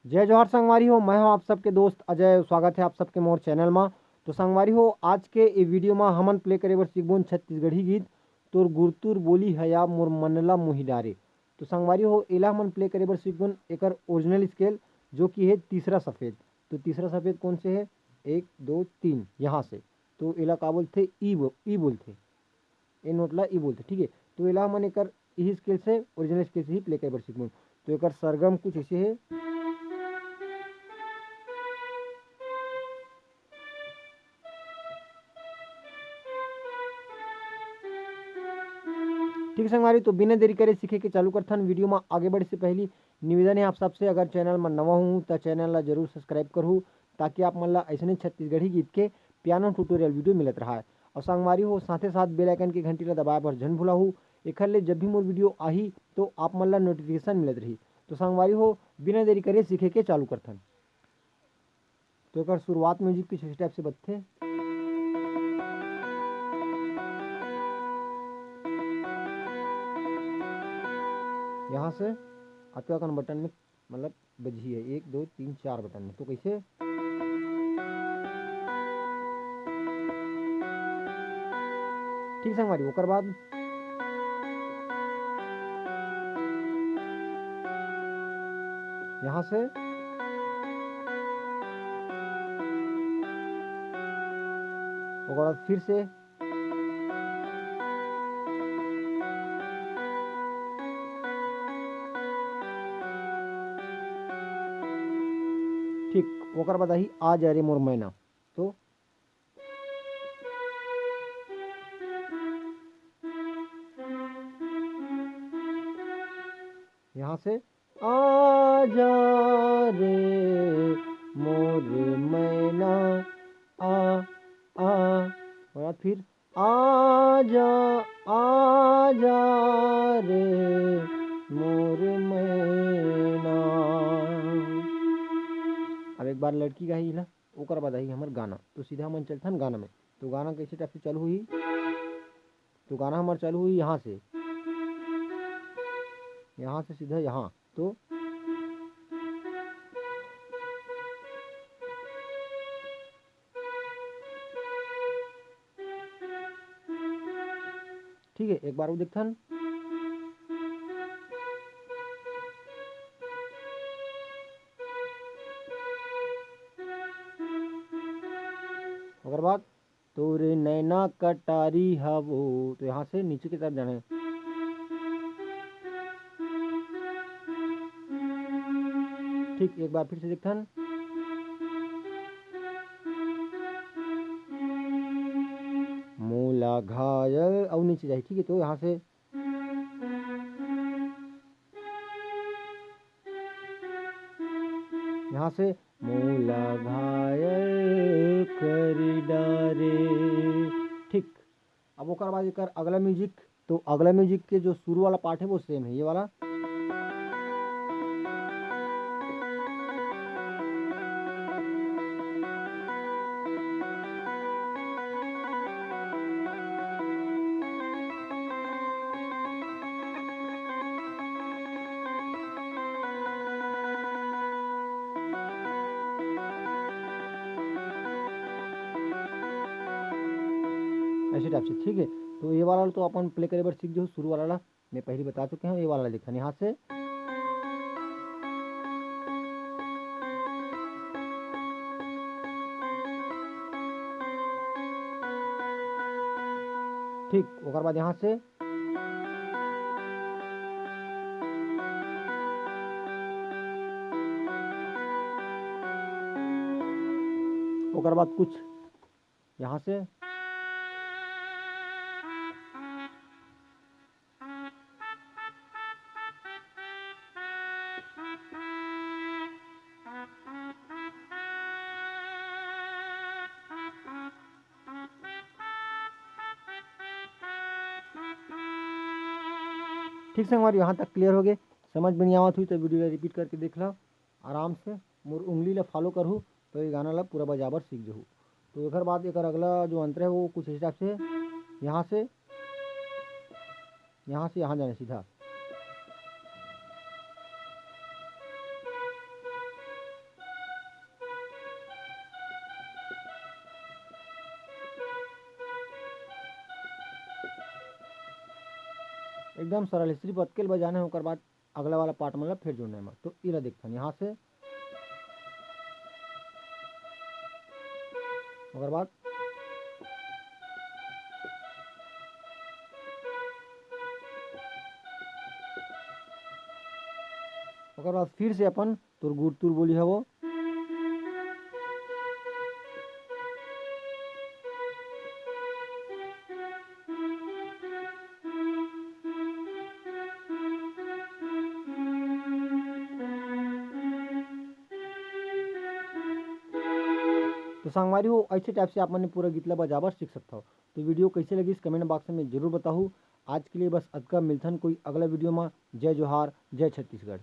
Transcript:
जय जवाहर संगवारी हो। मैं हूं आप सबके दोस्त अजय। स्वागत है आप सबके मोर चैनल में। तो संगवारी हो, आज के ए वीडियो में हमन प्ले करे बर सीखबोन छत्तीसगढ़ी गीत तोर गुरतुर बोली हया मोर मनला मोहि डारे। तो संगवारी हो, एला हमन प्ले करे बर सीखबोन एकर ओरिजिनल स्केल जो कि है तीसरा सफ़ेद। तो तीसरा सफ़ेद कौन से है? 1 2 3 यहाँ से। तो एला का बोलते? ई बोलते। ए नोटला ई बोलते, ठीक है। तो एला हमन एकर यही स्केल से, ओरिजिनल स्केल से ही प्ले करे बर सीखबोन। तो एकर सरगम कुछ ऐसे है। ठीक है संगवारी, तो बिना देरी करे सीखे के चालू करथन। वीडियो में आगे बढ़े से पहले निवेदन है आप सबसे, अगर चैनल में नवा हूँ तो चैनल ला जरूर सब्सक्राइब करूँ, ताकि आप मन ला ऐसे छत्तीसगढ़ी गीत के पियानो ट्यूटोरियल वीडियो मिलत रहा है। और संगवारी हो, साथे साथ बेल आइकन की घंटी ला दबाए पर जन भूलाहू। एखर ले जब भी मोर वीडियो आही तो आप मन ला नोटिफिकेशन मिलत रही। तो संगवारी हो, बिना देरी करे सीखे के चालू करथन। तो एकर शुरुआत म्यूजिक कुछ इस टाइप से बजथे। यहाँ से आते अकन बटन में मतलब बजी है 1 2 3 4 बटन में। तो कैसे? ठीक संगवारी, ओकर बाद यहाँ से ओकर बाद फिर से ठीक, ओकर बाद आई आ जा रे मोर मैना। तो यहाँ से आ जा रे मोर मैना आ और बाद फिर आ जा रे मोर मैना। अब एक बार लड़की का ही ला, ओकर बाद आई हमार गाना। तो सीधा मन चलथन गाना में। तो गाना कैसे टाइप से चालू हुई? तो गाना हमार चालू हुई यहाँ से सीधा यहाँ। तो ठीक है, एक बार वो देखथन। ओकर बाद तोरे नैना कटारी हवो। तो यहाँ से नीचे की तरफ जाना है। ठीक, एक बार फिर से देखथन। मोला घायल और नीचे जाए, ठीक है। तो यहाँ से मोला घायल कर डारे। ठीक, अब ओकर बाद एकर अगला म्यूजिक। तो अगला म्यूजिक के जो शुरू वाला पार्ट है वो सेम है, ये वाला। ऐसे टाइप से, ठीक है। तो ये वाला तो अपन प्ले करे बार सीख जो शुरू वाला मैं पहले बता चुके हैं। ये वाला देखा यहाँ से ठीक, ओकर बाद यहाँ से ओकर बाद कुछ यहाँ से ठीक से हमारे यहाँ तक क्लियर हो गए। समझ में नहीं आवत हुई तो वीडियो रिपीट करके देख लो आराम से। मोर उंगली ला फॉलो करूँ तो ये गाना ला पूरा बजाबर सीख जाऊँ। तो एक बाद एक अगला जो अंतर है वो कुछ इस हिसाब से यहाँ से यहाँ जाना सीधा। एकदम सरल है, सिर्फ अतकेल बजाना है, ओकर बाद अगला वाला पार्ट मतलब फिर जुड़ने में। तो इला देखथन यहाँ से, ओकर बाद फिर से अपन तोर गुरतुर बोली हवो। तो संगवारी हो ऐसे टाइप से आप मैंने पूरा गीत ला बजाबर सीख सकता हो। तो वीडियो कैसे लगी इस कमेंट बॉक्स में जरूर बताओ। आज के लिए बस अदका मिलथन कोई अगला वीडियो में। जय जोहार, जय छत्तीसगढ़।